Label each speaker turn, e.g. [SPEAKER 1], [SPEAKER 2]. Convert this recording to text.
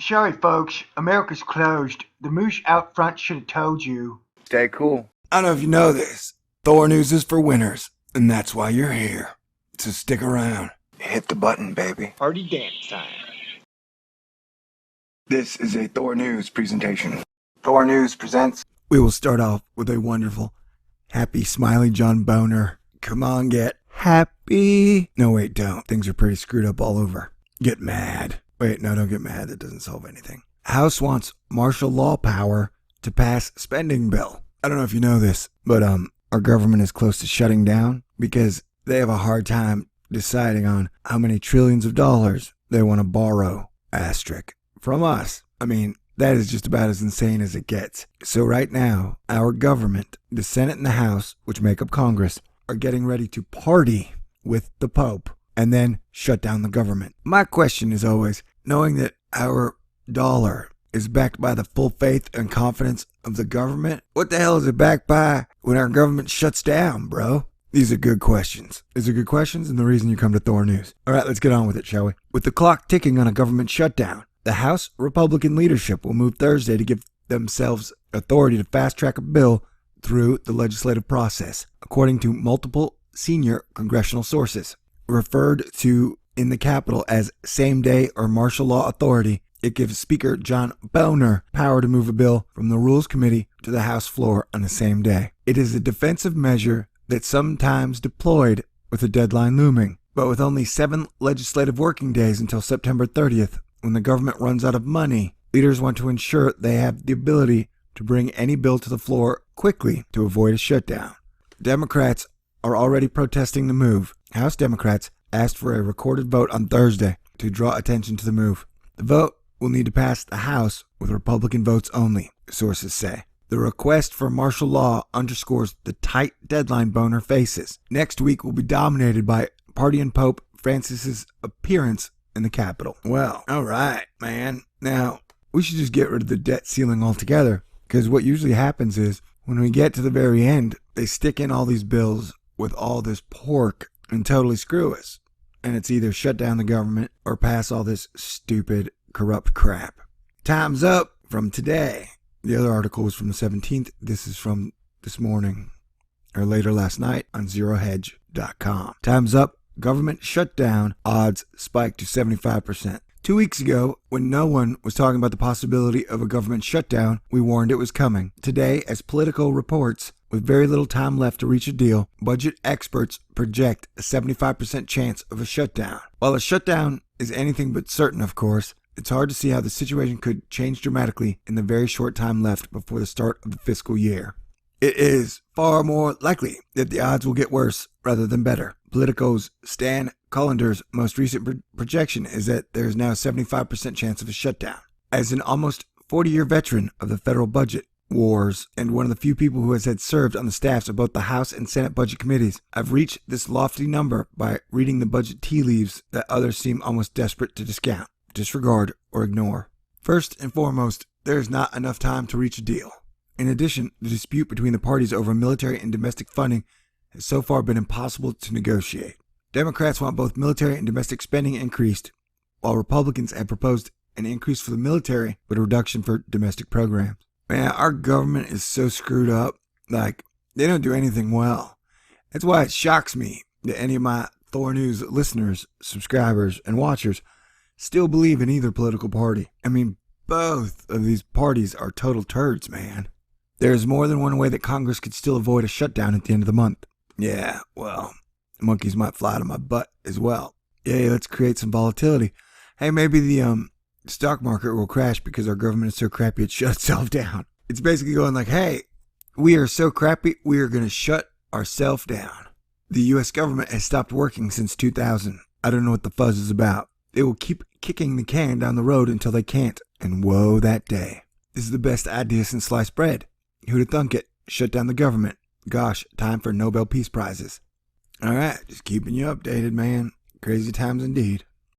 [SPEAKER 1] Sorry, folks. America's closed. The moose out front should have told you.
[SPEAKER 2] Stay cool.
[SPEAKER 3] I don't know if you know this. Thor News is for winners, and that's why you're here. So stick around.
[SPEAKER 2] Hit the button, baby.
[SPEAKER 1] Party dance time.
[SPEAKER 2] This is a Thor News presentation. Thor News presents...
[SPEAKER 3] We will start off with a wonderful, happy, smiley John Boner. Come on, get happy. No, wait, don't. Things are pretty screwed up all over. Get mad. Wait, no, don't get mad. That doesn't solve anything. House wants martial law power to pass spending bill. I don't know if you know this, but our government is close to shutting down because they have a hard time deciding on how many trillions of dollars they want to borrow, asterisk, from us. I mean, that is just about as insane as it gets. So right now, our government, the Senate and the House, which make up Congress, are getting ready to party with the Pope and then shut down the government. My question is always, knowing that our dollar is backed by the full faith and confidence of the government, what the hell is it backed by when our government shuts down, bro? These are good questions. These are good questions and the reason you come to Thor News. All right, let's get on with it, shall we? With the clock ticking on a government shutdown, the House Republican leadership will move Thursday to give themselves authority to fast-track a bill through the legislative process, according to multiple senior congressional sources. Referred to in the Capitol as same-day or martial law authority, it gives Speaker John Boner power to move a bill from the Rules Committee to the House floor on the same day. It is a defensive measure that's sometimes deployed with a deadline looming, but with only 7 legislative working days until September 30th, when the government runs out of money, leaders want to ensure they have the ability to bring any bill to the floor quickly to avoid a shutdown. Democrats are already protesting the move. House Democrats asked for a recorded vote on Thursday to draw attention to the move. The vote will need to pass the House with Republican votes only, sources say. The request for martial law underscores the tight deadline Boner faces. Next week will be dominated by Party and Pope Francis's appearance in the Capitol. Well, all right, man. Now, we should just get rid of the debt ceiling altogether, because what usually happens is when we get to the very end, they stick in all these bills with all this pork and totally screw us. And it's either shut down the government or pass all this stupid, corrupt crap. Time's up from today. The other article was from the 17th. This is from this morning or later last night on zerohedge.com. Time's up. Government shutdown odds spiked to 75%. 2 weeks ago, when no one was talking about the possibility of a government shutdown, we warned it was coming. Today, as Politico reports, with very little time left to reach a deal, budget experts project a 75% chance of a shutdown. While a shutdown is anything but certain, of course, it's hard to see how the situation could change dramatically in the very short time left before the start of the fiscal year. It is far more likely that the odds will get worse rather than better. Politico's Stan Collander's most recent projection is that there is now a 75% chance of a shutdown. As an almost 40-year veteran of the federal budget wars and one of the few people who has had served on the staffs of both the House and Senate budget committees, I've reached this lofty number by reading the budget tea leaves that others seem almost desperate to discount, disregard, or ignore. First and foremost, there is not enough time to reach a deal. In addition, the dispute between the parties over military and domestic funding has so far been impossible to negotiate. Democrats want both military and domestic spending increased, while Republicans have proposed an increase for the military but a reduction for domestic programs. Man, our government is so screwed up, like, they don't do anything well. That's why it shocks me that any of my Thor News listeners, subscribers, and watchers still believe in either political party. I mean, both of these parties are total turds, man. There's more than one way that Congress could still avoid a shutdown at the end of the month. Yeah, well, monkeys might fly to my butt as well. Yeah, let's create some volatility. Hey, maybe the stock market will crash because our government is so crappy it shut itself down. It's basically going like, hey, we are so crappy, we are going to shut ourselves down. The U.S. government has stopped working since 2000. I don't know what the fuzz is about. They will keep kicking the can down the road until they can't. And woe that day. This is the best idea since sliced bread. Who'd have thunk it? Shut down the government. Gosh, time for Nobel Peace Prizes. All right, just keeping you updated, man. Crazy times indeed.